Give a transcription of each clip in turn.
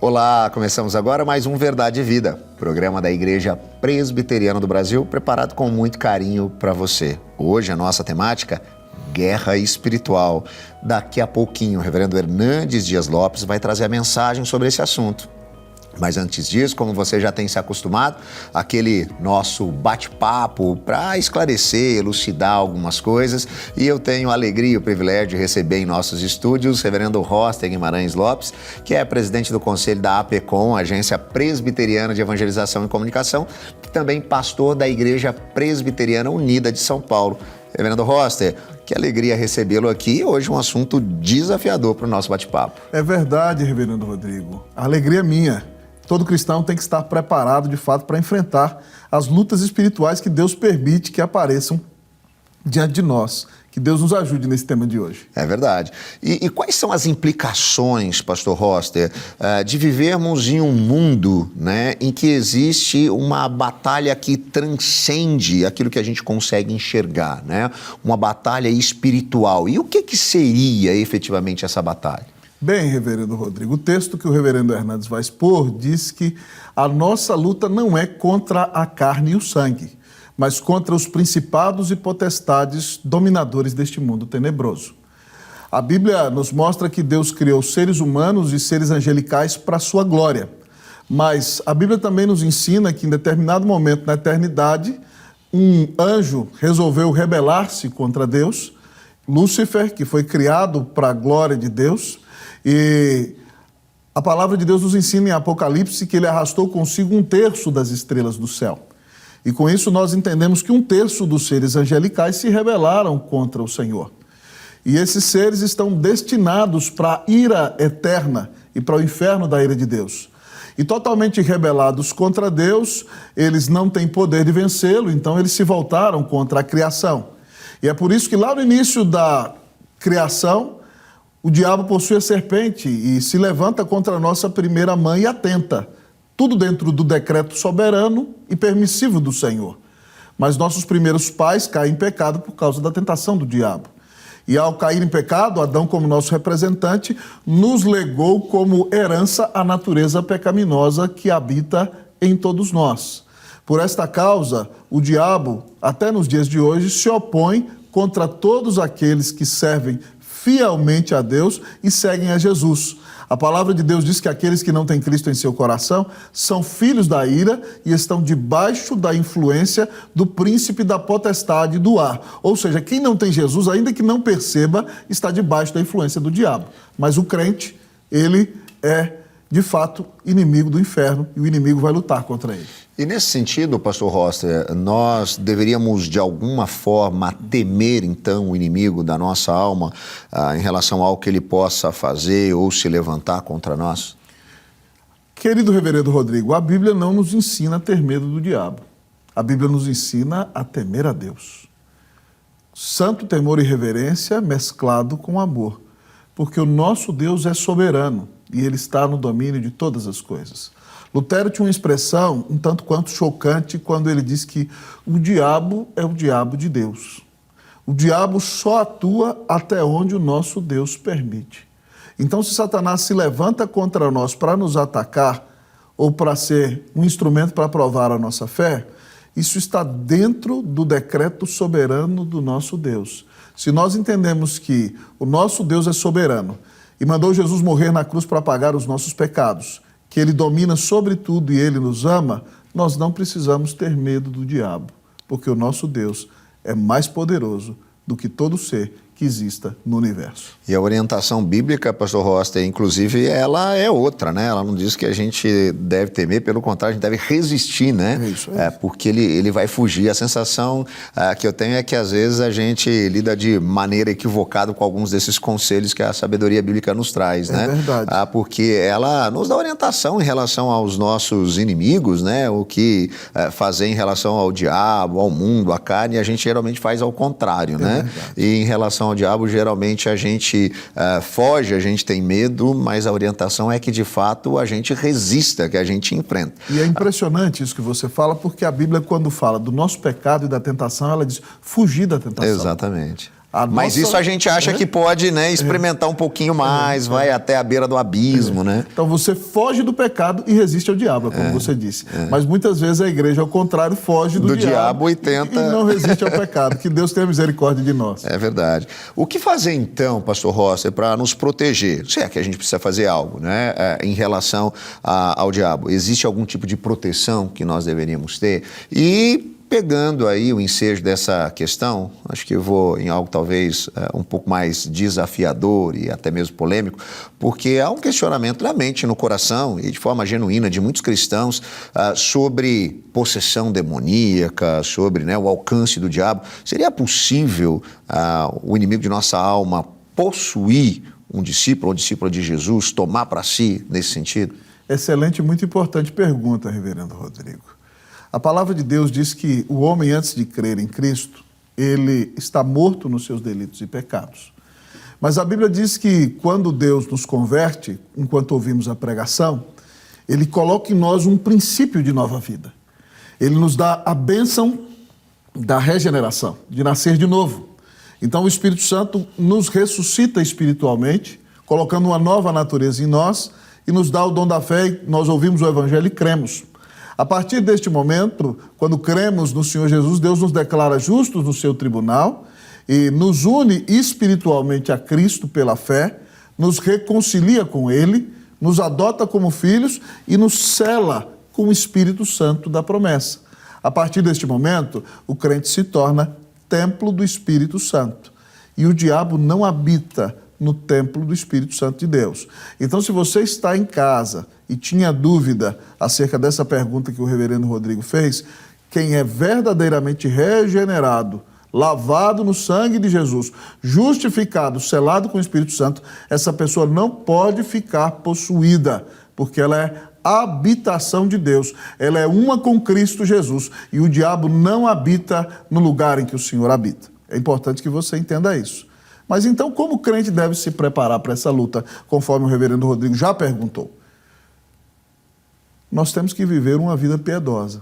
Olá, começamos agora mais um Verdade e Vida, programa da Igreja Presbiteriana do Brasil, preparado com muito carinho para você. Hoje a nossa temática, guerra espiritual. Daqui a pouquinho o reverendo Hernandes Dias Lopes vai trazer a mensagem sobre esse assunto. Mas antes disso, como você já tem se acostumado, aquele nosso bate-papo para esclarecer, elucidar algumas coisas. E eu tenho a alegria e o privilégio de receber em nossos estúdios o reverendo Roster Guimarães Lopes, que é presidente do conselho da APECOM, Agência Presbiteriana de Evangelização e Comunicação, e também pastor da Igreja Presbiteriana Unida de São Paulo. Reverendo Roster, que alegria recebê-lo aqui. Hoje um assunto desafiador para o nosso bate-papo. É verdade, reverendo Rodrigo. A alegria é minha. Todo cristão tem que estar preparado, de fato, para enfrentar as lutas espirituais que Deus permite que apareçam diante de nós. Que Deus nos ajude nesse tema de hoje. É verdade. E quais são as implicações, pastor Roster, de vivermos em um mundo, né, em que existe uma batalha que transcende aquilo que a gente consegue enxergar, né? Uma batalha espiritual. E o que seria efetivamente essa batalha? Bem, reverendo Rodrigo, o texto que o reverendo Hernandes vai expor diz que a nossa luta não é contra a carne e o sangue, mas contra os principados e potestades dominadores deste mundo tenebroso. A Bíblia nos mostra que Deus criou seres humanos e seres angelicais para a sua glória, mas a Bíblia também nos ensina que em determinado momento na eternidade, um anjo resolveu rebelar-se contra Deus, Lúcifer, que foi criado para a glória de Deus. E a palavra de Deus nos ensina em Apocalipse que ele arrastou consigo 1/3 das estrelas do céu. E com isso nós entendemos que 1/3 dos seres angelicais se rebelaram contra o Senhor. E esses seres estão destinados para a ira eterna e para o inferno da ira de Deus. E totalmente rebelados contra Deus, eles não têm poder de vencê-lo, então eles se voltaram contra a criação. E é por isso que lá no início da criação, o diabo possui a serpente e se levanta contra a nossa primeira mãe e a tenta. Tudo dentro do decreto soberano e permissivo do Senhor. Mas nossos primeiros pais caem em pecado por causa da tentação do diabo. E ao cair em pecado, Adão, como nosso representante, nos legou como herança a natureza pecaminosa que habita em todos nós. Por esta causa, o diabo, até nos dias de hoje, se opõe contra todos aqueles que servem fielmente a Deus e seguem a Jesus. A palavra de Deus diz que aqueles que não têm Cristo em seu coração são filhos da ira e estão debaixo da influência do príncipe da potestade do ar. Ou seja, quem não tem Jesus, ainda que não perceba, está debaixo da influência do diabo. Mas o crente, ele é, de fato, inimigo do inferno e o inimigo vai lutar contra ele. E nesse sentido, pastor Roster, nós deveríamos de alguma forma temer então o inimigo da nossa alma em relação ao que ele possa fazer ou se levantar contra nós? Querido reverendo Rodrigo, a Bíblia não nos ensina a ter medo do diabo. A Bíblia nos ensina a temer a Deus. Santo temor e reverência mesclado com amor, porque o nosso Deus é soberano e ele está no domínio de todas as coisas. Lutero tinha uma expressão um tanto quanto chocante quando ele diz que o diabo é o diabo de Deus. O diabo só atua até onde o nosso Deus permite. Então, se Satanás se levanta contra nós para nos atacar ou para ser um instrumento para provar a nossa fé, isso está dentro do decreto soberano do nosso Deus. Se nós entendemos que o nosso Deus é soberano e mandou Jesus morrer na cruz para pagar os nossos pecados, que ele domina sobre tudo e ele nos ama, nós não precisamos ter medo do diabo, porque o nosso Deus é mais poderoso do que todo ser que exista no universo. E a orientação bíblica, pastor Roster, inclusive, ela é outra, né? Ela não diz que a gente deve temer, pelo contrário, a gente deve resistir, né? Isso. Porque ele vai fugir. A sensação que eu tenho é que, às vezes, a gente lida de maneira equivocada com alguns desses conselhos que a sabedoria bíblica nos traz, né? É verdade. Porque ela nos dá orientação em relação aos nossos inimigos, né? O que fazer em relação ao diabo, ao mundo, à carne, e a gente geralmente faz ao contrário, né? Verdade. E em relação ao diabo, geralmente a gente foge, a gente tem medo, mas a orientação é que, de fato, a gente resista, que a gente enfrenta. E é impressionante isso que você fala, porque a Bíblia, quando fala do nosso pecado e da tentação, ela diz fugir da tentação. Exatamente. Mas isso a gente acha que pode, né, experimentar um pouquinho mais, vai até a beira do abismo, né? Então você foge do pecado e resiste ao diabo, como você disse. Mas muitas vezes a igreja, ao contrário, foge do diabo e tenta... E não resiste ao pecado. Que Deus tenha misericórdia de nós. É verdade. O que fazer então, pastor Rosser, para nos proteger? Se é que a gente precisa fazer algo, né, em relação ao diabo. Existe algum tipo de proteção que nós deveríamos ter? E... pegando aí o ensejo dessa questão, acho que eu vou em algo talvez um pouco mais desafiador e até mesmo polêmico, porque há um questionamento na mente, no coração e de forma genuína de muitos cristãos sobre possessão demoníaca, sobre, né, o alcance do diabo. Seria possível o inimigo de nossa alma possuir um discípulo ou discípula de Jesus, tomar para si nesse sentido? Excelente e muito importante pergunta, reverendo Rodrigo. A palavra de Deus diz que o homem, antes de crer em Cristo, ele está morto nos seus delitos e pecados. Mas a Bíblia diz que quando Deus nos converte, enquanto ouvimos a pregação, ele coloca em nós um princípio de nova vida. Ele nos dá a bênção da regeneração, de nascer de novo. Então o Espírito Santo nos ressuscita espiritualmente, colocando uma nova natureza em nós e nos dá o dom da fé, e nós ouvimos o Evangelho e cremos. A partir deste momento, quando cremos no Senhor Jesus, Deus nos declara justos no seu tribunal e nos une espiritualmente a Cristo pela fé, nos reconcilia com Ele, nos adota como filhos e nos sela com o Espírito Santo da promessa. A partir deste momento, o crente se torna templo do Espírito Santo e o diabo não habita no templo do Espírito Santo de Deus. Então, se você está em casa e tinha dúvida acerca dessa pergunta que o reverendo Rodrigo fez, quem é verdadeiramente regenerado, lavado no sangue de Jesus, justificado, selado com o Espírito Santo, essa pessoa não pode ficar possuída, porque ela é habitação de Deus, ela é uma com Cristo Jesus, e o diabo não habita no lugar em que o Senhor habita. É importante que você entenda isso. Mas então, como o crente deve se preparar para essa luta, conforme o reverendo Rodrigo já perguntou? Nós temos que viver uma vida piedosa.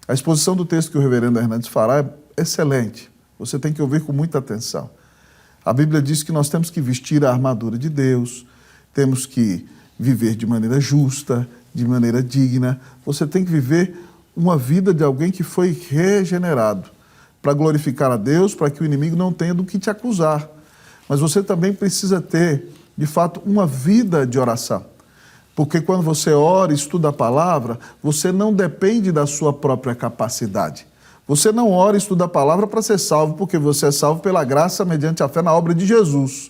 A exposição do texto que o reverendo Hernandes fará é excelente. Você tem que ouvir com muita atenção. A Bíblia diz que nós temos que vestir a armadura de Deus, temos que viver de maneira justa, de maneira digna. Você tem que viver uma vida de alguém que foi regenerado, para glorificar a Deus, para que o inimigo não tenha do que te acusar. Mas você também precisa ter, de fato, uma vida de oração. Porque quando você ora e estuda a palavra, você não depende da sua própria capacidade. Você não ora e estuda a palavra para ser salvo, porque você é salvo pela graça mediante a fé na obra de Jesus.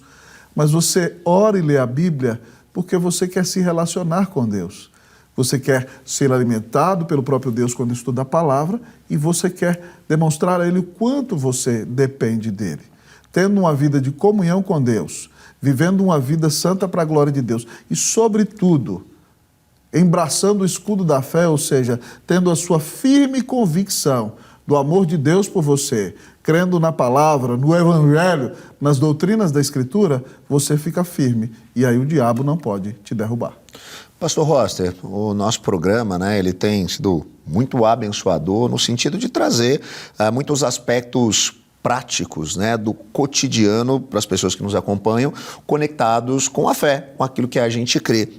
Mas você ora e lê a Bíblia porque você quer se relacionar com Deus. Você quer ser alimentado pelo próprio Deus quando estuda a palavra e você quer demonstrar a Ele o quanto você depende dEle. Tendo uma vida de comunhão com Deus, vivendo uma vida santa para a glória de Deus e, sobretudo, embraçando o escudo da fé, ou seja, tendo a sua firme convicção do amor de Deus por você, crendo na palavra, no Evangelho, nas doutrinas da Escritura, você fica firme e aí o diabo não pode te derrubar. Pastor Rosser, o nosso programa, né, ele tem sido muito abençoador no sentido de trazer muitos aspectos práticos, né, do cotidiano para as pessoas que nos acompanham, conectados com a fé, com aquilo que a gente crê.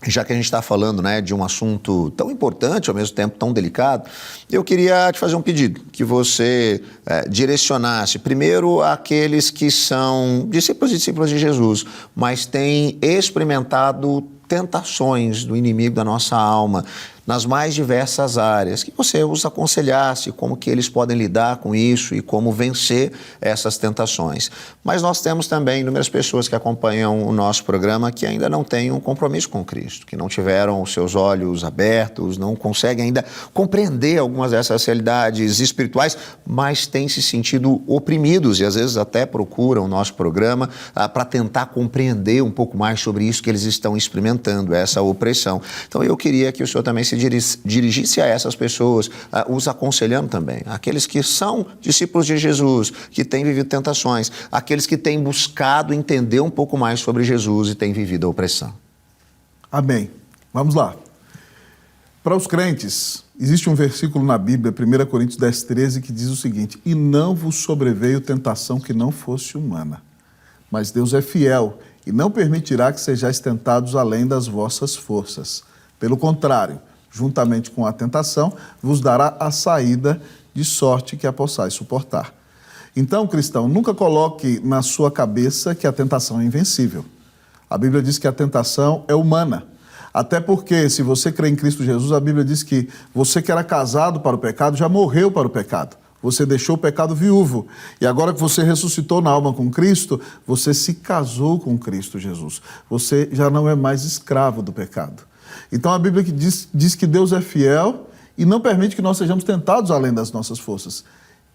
Já que a gente está falando, né, de um assunto tão importante, ao mesmo tempo tão delicado, eu queria te fazer um pedido, que você direcionasse primeiro àqueles que são discípulos e discípulas de Jesus, mas têm experimentado tentações do inimigo da nossa alma, nas mais diversas áreas, que você os aconselhasse como que eles podem lidar com isso e como vencer essas tentações. Mas nós temos também inúmeras pessoas que acompanham o nosso programa que ainda não têm um compromisso com Cristo, que não tiveram os seus olhos abertos, não conseguem ainda compreender algumas dessas realidades espirituais, mas têm se sentido oprimidos e às vezes até procuram o nosso programa para tentar compreender um pouco mais sobre isso que eles estão experimentando, essa opressão. Então eu queria que o senhor também se dirigisse a essas pessoas, os aconselhando também, aqueles que são discípulos de Jesus, que têm vivido tentações, aqueles que têm buscado entender um pouco mais sobre Jesus e têm vivido a opressão. Amém. Vamos lá. Para os crentes Existe um versículo na Bíblia, 1 Coríntios 10, 13, que diz o seguinte: e não vos sobreveio tentação que não fosse humana, mas Deus é fiel e não permitirá que sejais tentados além das vossas forças. Pelo contrário, juntamente com a tentação, vos dará a saída de sorte que a possais suportar. Então, cristão, nunca coloque na sua cabeça que a tentação é invencível. A Bíblia diz que a tentação é humana. Até porque, se você crê em Cristo Jesus, a Bíblia diz que você que era casado para o pecado já morreu para o pecado. Você deixou o pecado viúvo. E agora que você ressuscitou na alma com Cristo, você se casou com Cristo Jesus. Você já não é mais escravo do pecado. Então a Bíblia diz que Deus é fiel e não permite que nós sejamos tentados além das nossas forças.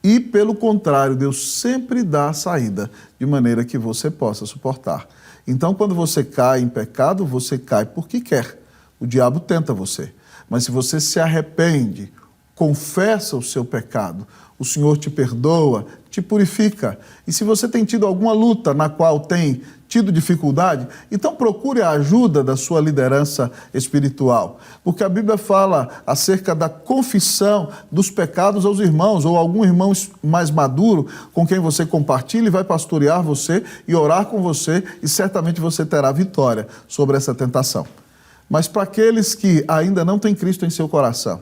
E, pelo contrário, Deus sempre dá a saída de maneira que você possa suportar. Então, quando você cai em pecado, você cai porque quer. O diabo tenta você. Mas se você se arrepende, confessa o seu pecado, o Senhor te perdoa, te purifica. E se você tem tido alguma luta na qual tem tido dificuldade, então procure a ajuda da sua liderança espiritual. Porque a Bíblia fala acerca da confissão dos pecados aos irmãos, ou algum irmão mais maduro com quem você compartilha e vai pastorear você e orar com você, e certamente você terá vitória sobre essa tentação. Mas para aqueles que ainda não têm Cristo em seu coração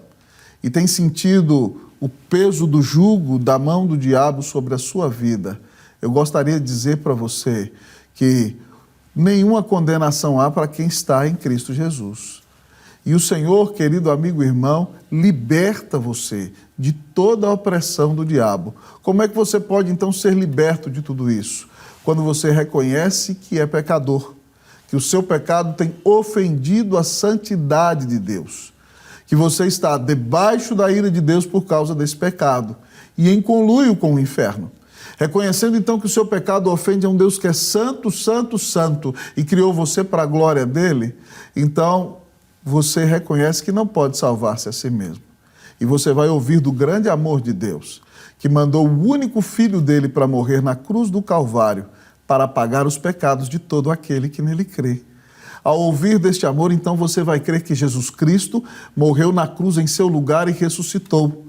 e têm sentido o peso do jugo da mão do diabo sobre a sua vida, eu gostaria de dizer para você que nenhuma condenação há para quem está em Cristo Jesus. E o Senhor, querido amigo e irmão, liberta você de toda a opressão do diabo. Como é que você pode então ser liberto de tudo isso? Quando você reconhece que é pecador, que o seu pecado tem ofendido a santidade de Deus, que você está debaixo da ira de Deus por causa desse pecado e em conluio com o inferno. Reconhecendo então que o seu pecado ofende a um Deus que é santo, santo, santo e criou você para a glória dele, então você reconhece que não pode salvar-se a si mesmo. E você vai ouvir do grande amor de Deus, que mandou o único filho dele para morrer na cruz do Calvário, para apagar os pecados de todo aquele que nele crê. Ao ouvir deste amor, então você vai crer que Jesus Cristo morreu na cruz em seu lugar e ressuscitou.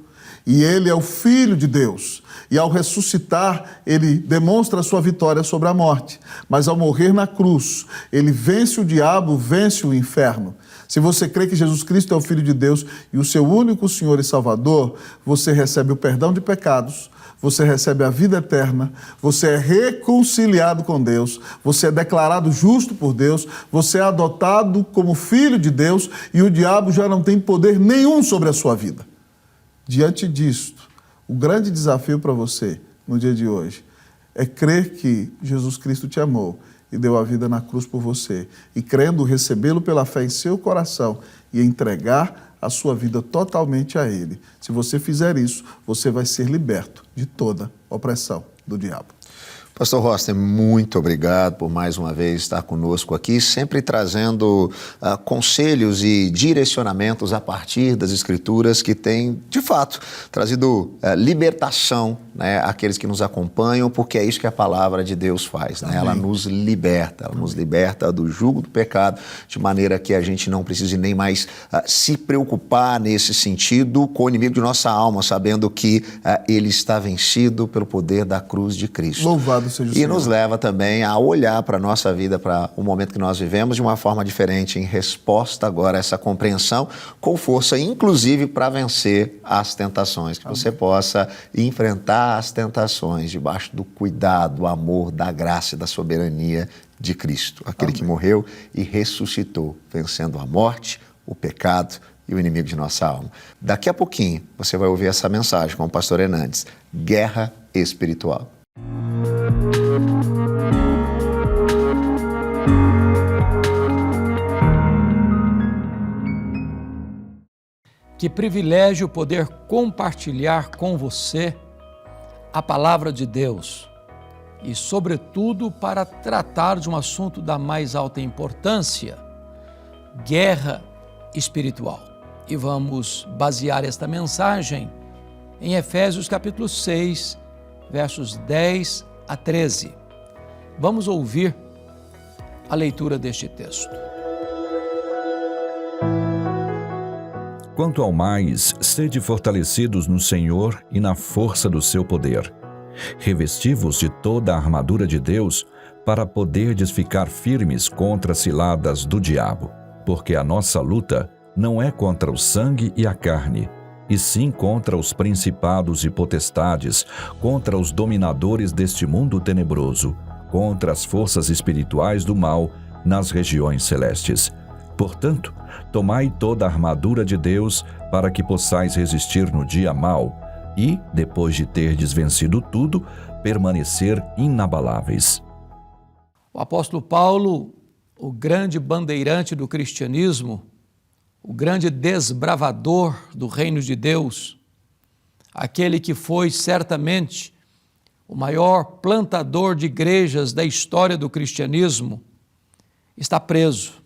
E ele é o Filho de Deus. E ao ressuscitar, ele demonstra a sua vitória sobre a morte. Mas ao morrer na cruz, ele vence o diabo, vence o inferno. Se você crê que Jesus Cristo é o Filho de Deus e o seu único Senhor e Salvador, você recebe o perdão de pecados, você recebe a vida eterna, você é reconciliado com Deus, você é declarado justo por Deus, você é adotado como filho de Deus e o diabo já não tem poder nenhum sobre a sua vida. Diante disto, o grande desafio para você no dia de hoje é crer que Jesus Cristo te amou e deu a vida na cruz por você, e crendo, recebê-lo pela fé em seu coração e entregar a sua vida totalmente a Ele. Se você fizer isso, você vai ser liberto de toda opressão do diabo. Pastor Roster, muito obrigado por mais uma vez estar conosco aqui, sempre trazendo conselhos e direcionamentos a partir das Escrituras que têm, de fato, trazido libertação, né, àqueles que nos acompanham, porque é isso que a palavra de Deus faz, né? Ela nos liberta do jugo do pecado, de maneira que a gente não precise nem mais se preocupar nesse sentido com o inimigo de nossa alma, sabendo que ele está vencido pelo poder da cruz de Cristo. Louvado seja o Senhor. E nos leva também a olhar para a nossa vida, para o momento que nós vivemos, de uma forma diferente, em resposta agora a essa compreensão, com força, inclusive, para vencer as tentações. Que você possa enfrentar as tentações debaixo do cuidado, do amor, da graça e da soberania de Cristo. Aquele que morreu e ressuscitou, vencendo a morte, o pecado e o inimigo de nossa alma. Daqui a pouquinho, você vai ouvir essa mensagem com o pastor Hernandes. Guerra espiritual. Que privilégio poder compartilhar com você a palavra de Deus e, sobretudo, para tratar de um assunto da mais alta importância, guerra espiritual. E vamos basear esta mensagem em Efésios capítulo 6, versos 10 a 13. Vamos ouvir a leitura deste texto. Quanto ao mais, sede fortalecidos no Senhor e na força do seu poder. Revesti-vos de toda a armadura de Deus, para poderdes ficar firmes contra as ciladas do diabo. Porque a nossa luta não é contra o sangue e a carne, e sim contra os principados e potestades, contra os dominadores deste mundo tenebroso, contra as forças espirituais do mal nas regiões celestes. Portanto, tomai toda a armadura de Deus, para que possais resistir no dia mau, e, depois de terdes vencido tudo, permanecer inabaláveis. O apóstolo Paulo, o grande bandeirante do cristianismo, o grande desbravador do reino de Deus, aquele que foi certamente o maior plantador de igrejas da história do cristianismo, está preso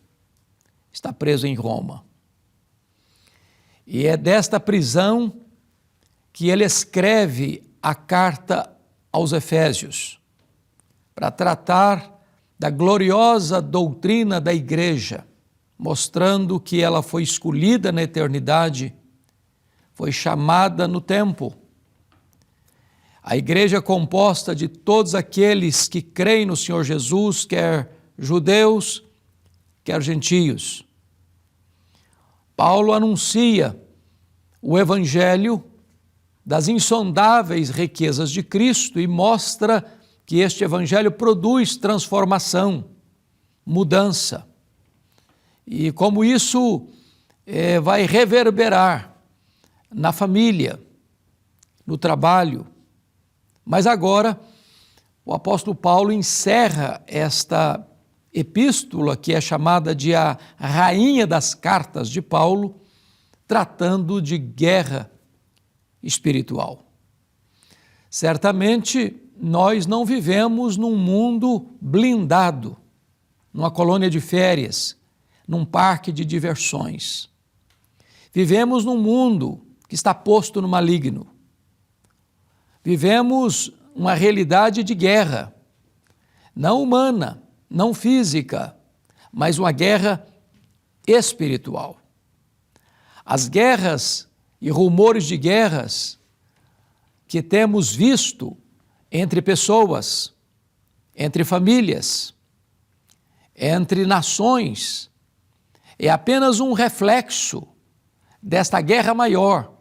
em Roma. E é desta prisão que ele escreve a carta aos Efésios, para tratar da gloriosa doutrina da igreja, mostrando que ela foi escolhida na eternidade, foi chamada no tempo. A igreja é composta de todos aqueles que creem no Senhor Jesus, quer judeus, quer gentios. Paulo anuncia o evangelho das insondáveis riquezas de Cristo e mostra que este evangelho produz transformação, mudança. E como isso vai reverberar na família, no trabalho. Mas agora, o apóstolo Paulo encerra esta epístola, que é chamada de a rainha das cartas de Paulo, tratando de guerra espiritual. Certamente, nós não vivemos num mundo blindado, numa colônia de férias, num parque de diversões. Vivemos num mundo que está posto no maligno. Vivemos uma realidade de guerra, não humana, não física, mas uma guerra espiritual. As guerras e rumores de guerras que temos visto entre pessoas, entre famílias, entre nações, é apenas um reflexo desta guerra maior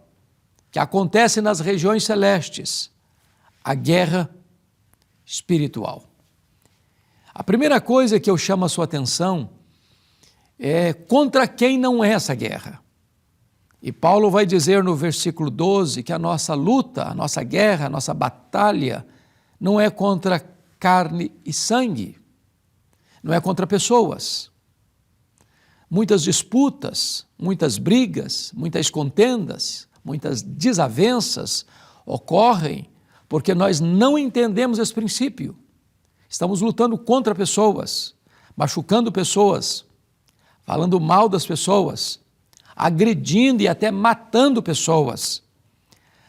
que acontece nas regiões celestes, a guerra espiritual. A primeira coisa que eu chamo a sua atenção é contra quem não é essa guerra. E Paulo vai dizer no versículo 12 que a nossa luta, a nossa guerra, a nossa batalha não é contra carne e sangue, não é contra pessoas. Muitas disputas, muitas brigas, muitas contendas, muitas desavenças ocorrem porque nós não entendemos esse princípio. Estamos lutando contra pessoas, machucando pessoas, falando mal das pessoas, agredindo e até matando pessoas.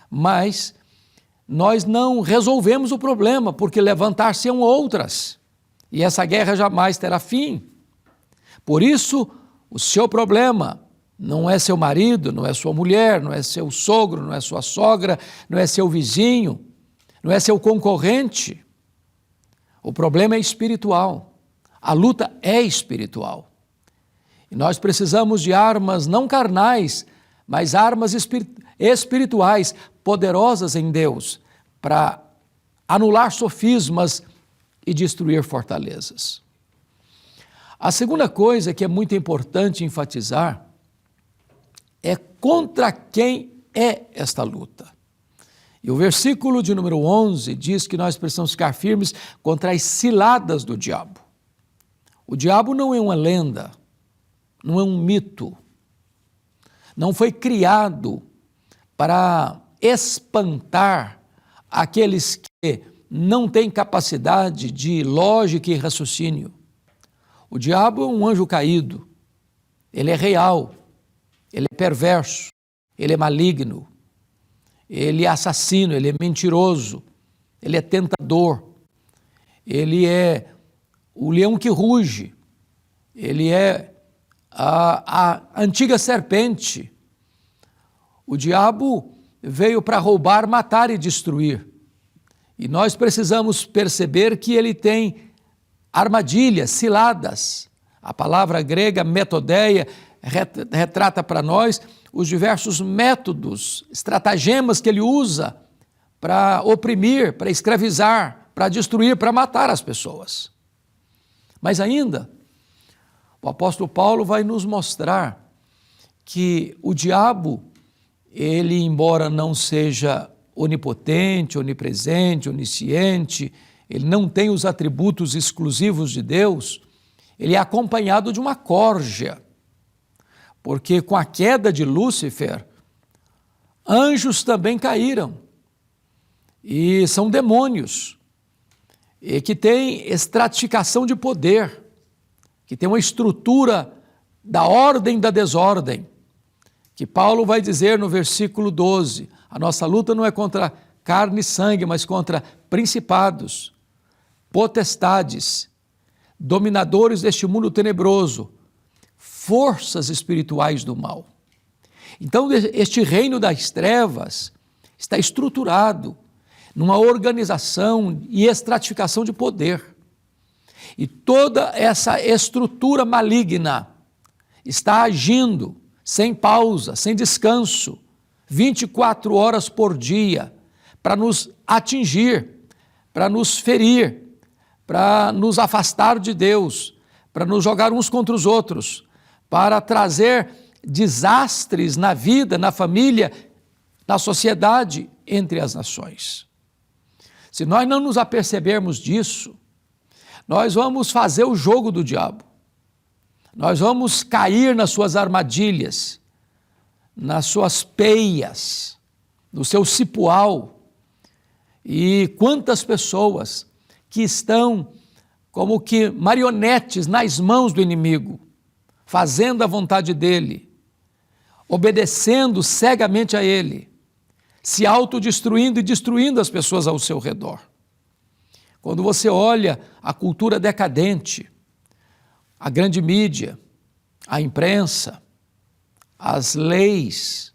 Mas nós não resolvemos o problema, porque levantar-se-ão outras, e essa guerra jamais terá fim. Por isso, o seu problema não é seu marido, não é sua mulher, não é seu sogro, não é sua sogra, não é seu vizinho, não é seu concorrente. O problema é espiritual. A luta é espiritual. E nós precisamos de armas não carnais, mas armas espirituais, poderosas em Deus, para anular sofismas e destruir fortalezas. A segunda coisa que é muito importante enfatizar é contra quem é esta luta. E o versículo de número 11 diz que nós precisamos ficar firmes contra as ciladas do diabo. O diabo não é uma lenda, não é um mito, não foi criado para espantar aqueles que não têm capacidade de lógica e raciocínio. O diabo é um anjo caído, ele é real, ele é perverso, ele é maligno, ele é assassino, ele é mentiroso, ele é tentador, ele é o leão que ruge, ele é a antiga serpente, O diabo veio para roubar, matar e destruir. E nós precisamos perceber que ele tem armadilhas, ciladas. A palavra grega metodeia retrata para nós os diversos métodos, estratagemas que ele usa para oprimir, para escravizar, para destruir, para matar as pessoas. Mas ainda, o apóstolo Paulo vai nos mostrar que o diabo, ele, embora não seja onipotente, onipresente, onisciente, ele não tem os atributos exclusivos de Deus, ele é acompanhado de uma corja, porque com a queda de Lúcifer, anjos também caíram, e são demônios, e que têm estratificação de poder, que tem uma estrutura da ordem da desordem, que Paulo vai dizer no versículo 12, a nossa luta não é contra carne e sangue, mas contra principados, potestades, dominadores deste mundo tenebroso, forças espirituais do mal. Então, este reino das trevas está estruturado numa organização e estratificação de poder. E toda essa estrutura maligna está agindo sem pausa, sem descanso, 24 horas por dia, para nos atingir, para nos ferir, para nos afastar de Deus, para nos jogar uns contra os outros, para trazer desastres na vida, na família, na sociedade, entre as nações. Se nós não nos apercebermos disso, nós vamos fazer o jogo do diabo. Nós vamos cair nas suas armadilhas, nas suas peias, no seu cipoal. E quantas pessoas que estão como que marionetes nas mãos do inimigo, fazendo a vontade dele, obedecendo cegamente a ele, se autodestruindo e destruindo as pessoas ao seu redor. Quando você olha a cultura decadente, a grande mídia, a imprensa, as leis,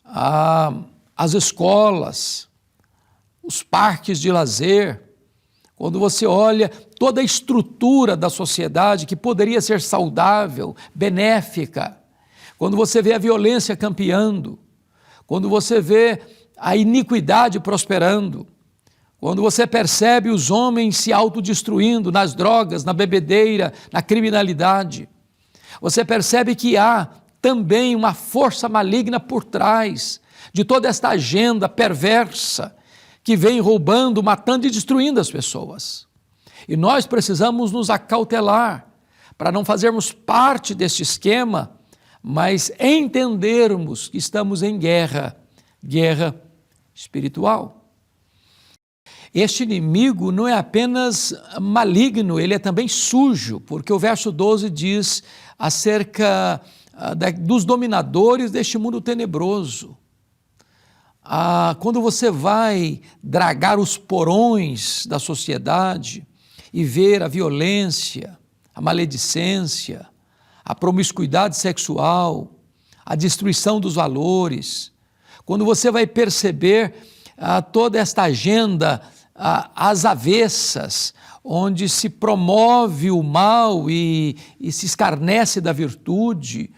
as escolas, os parques de lazer, quando você olha toda a estrutura da sociedade que poderia ser saudável, benéfica, quando você vê a violência campeando, quando você vê a iniquidade prosperando, quando você percebe os homens se autodestruindo nas drogas, na bebedeira, na criminalidade, você percebe que há também uma força maligna por trás de toda esta agenda perversa que vem roubando, matando e destruindo as pessoas. E nós precisamos nos acautelar para não fazermos parte deste esquema, mas entendermos que estamos em guerra espiritual. Este inimigo não é apenas maligno, ele é também sujo, porque o verso 12 diz acerca dos dominadores deste mundo tenebroso. Quando você vai dragar os porões da sociedade e ver a violência, a maledicência, a promiscuidade sexual, a destruição dos valores, quando você vai perceber toda esta agenda às avessas, onde se promove o mal e se escarnece da virtude,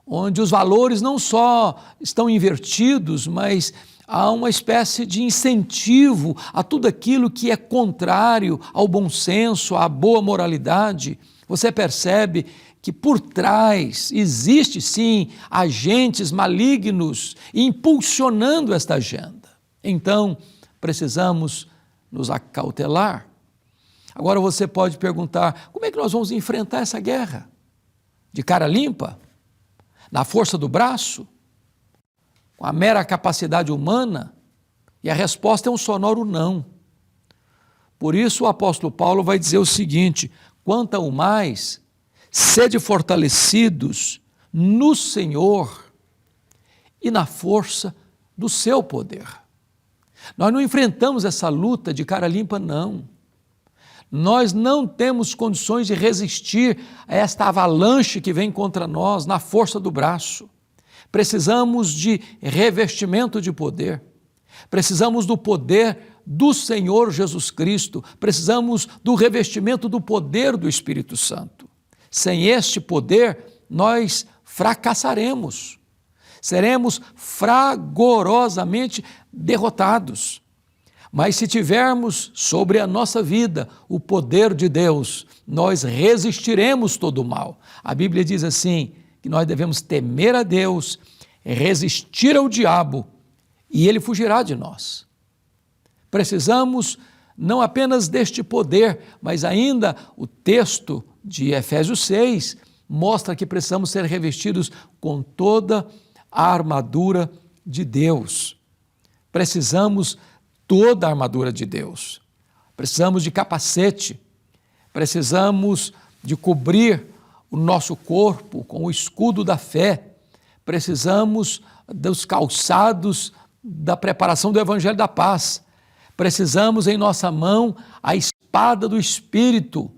onde os valores não só estão invertidos, mas há uma espécie de incentivo a tudo aquilo que é contrário ao bom senso, à boa moralidade, você percebe que por trás existe sim agentes malignos impulsionando esta agenda. Então, precisamos nos acautelar. Agora você pode perguntar, como é que nós vamos enfrentar essa guerra? De cara limpa? Na força do braço? Com a mera capacidade humana? E a resposta é um sonoro não. Por isso o apóstolo Paulo vai dizer o seguinte, quanto ao mais, sede fortalecidos no Senhor e na força do seu poder. Nós não enfrentamos essa luta de cara limpa, não. Nós não temos condições de resistir a esta avalanche que vem contra nós na força do braço. Precisamos de revestimento de poder. Precisamos do poder do Senhor Jesus Cristo. Precisamos do revestimento do poder do Espírito Santo. Sem este poder, nós fracassaremos. Seremos fragorosamente derrotados. Mas se tivermos sobre a nossa vida o poder de Deus, nós resistiremos todo o mal. A Bíblia diz assim, que nós devemos temer a Deus, resistir ao diabo, e ele fugirá de nós. Precisamos não apenas deste poder, mas ainda o texto de Efésios 6 mostra que precisamos ser revestidos com toda a armadura de Deus. Precisamos toda a armadura de Deus. Precisamos de capacete, precisamos de cobrir o nosso corpo com o escudo da fé, precisamos dos calçados da preparação do Evangelho da Paz, precisamos em nossa mão a espada do Espírito,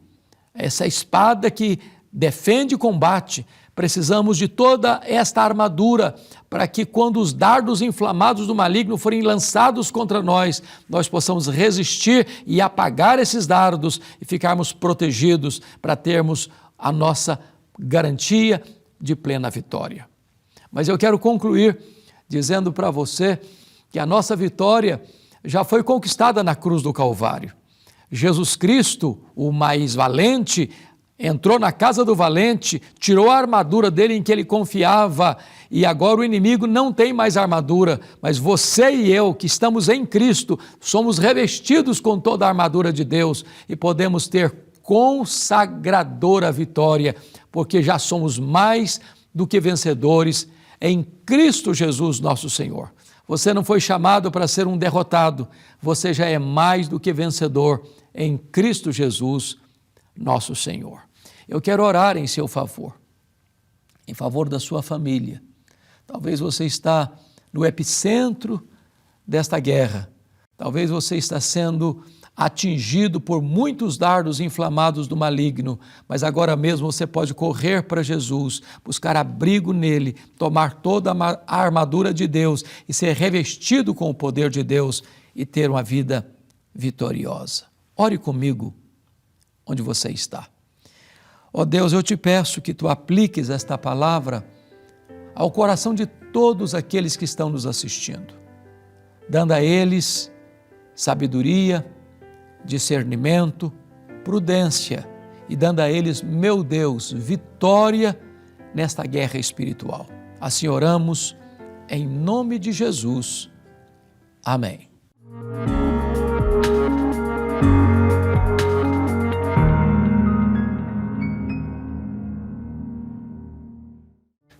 essa espada que defende e combate. Precisamos de toda esta armadura para que quando os dardos inflamados do maligno forem lançados contra nós, nós possamos resistir e apagar esses dardos e ficarmos protegidos para termos a nossa garantia de plena vitória. Mas eu quero concluir dizendo para você que a nossa vitória já foi conquistada na cruz do Calvário. Jesus Cristo, o mais valente, entrou na casa do valente, tirou a armadura dele em que ele confiava e agora o inimigo não tem mais armadura, mas você e eu que estamos em Cristo somos revestidos com toda a armadura de Deus e podemos ter consagradora vitória, porque já somos mais do que vencedores em Cristo Jesus nosso Senhor. Você não foi chamado para ser um derrotado, você já é mais do que vencedor em Cristo Jesus nosso Senhor. Eu quero orar em seu favor, em favor da sua família. Talvez você está no epicentro desta guerra. Talvez você está sendo atingido por muitos dardos inflamados do maligno, mas agora mesmo você pode correr para Jesus, buscar abrigo nele, tomar toda a armadura de Deus e ser revestido com o poder de Deus e ter uma vida vitoriosa. Ore comigo onde você está. Ó Deus, eu te peço que tu apliques esta palavra ao coração de todos aqueles que estão nos assistindo, dando a eles sabedoria, discernimento, prudência e dando a eles, meu Deus, vitória nesta guerra espiritual. Assim oramos em nome de Jesus. Amém.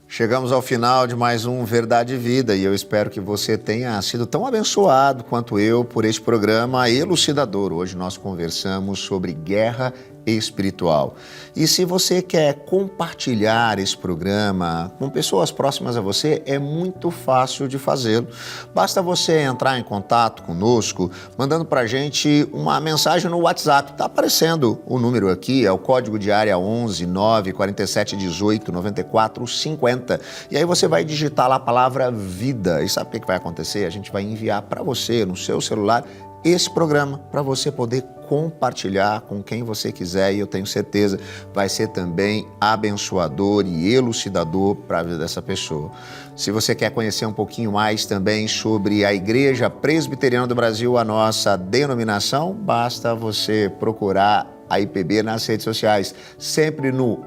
Chegamos ao final de mais um Verdade e Vida e eu espero que você tenha sido tão abençoado quanto eu por este programa elucidador. Hoje nós conversamos sobre guerra espiritual. E se você quer compartilhar esse programa com pessoas próximas a você, é muito fácil de fazê-lo. Basta você entrar em contato conosco, mandando para a gente uma mensagem no WhatsApp. Está aparecendo o número aqui, é o código de área 11 947 18 94 50. E aí você vai digitar lá a palavra vida. E sabe o que vai acontecer? A gente vai enviar para você, no seu celular, esse programa para você poder compartilhar com quem você quiser e eu tenho certeza vai ser também abençoador e elucidador para a vida dessa pessoa. Se você quer conhecer um pouquinho mais também sobre a Igreja Presbiteriana do Brasil, a nossa denominação, basta você procurar a IPB nas redes sociais, sempre no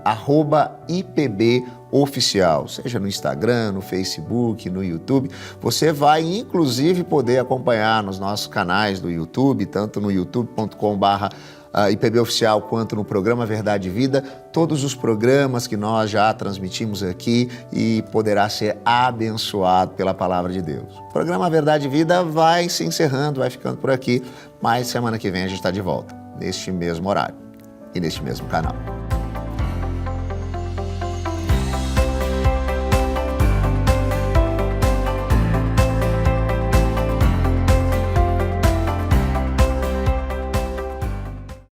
@IPBOficial, seja no Instagram, no Facebook, no YouTube. Você vai inclusive poder acompanhar nos nossos canais do YouTube, tanto no youtube.com/IPBOficial quanto no programa Verdade e Vida, todos os programas que nós já transmitimos aqui e poderá ser abençoado pela palavra de Deus. O programa Verdade e Vida vai se encerrando, vai ficando por aqui, mas semana que vem a gente está de volta, neste mesmo horário e neste mesmo canal.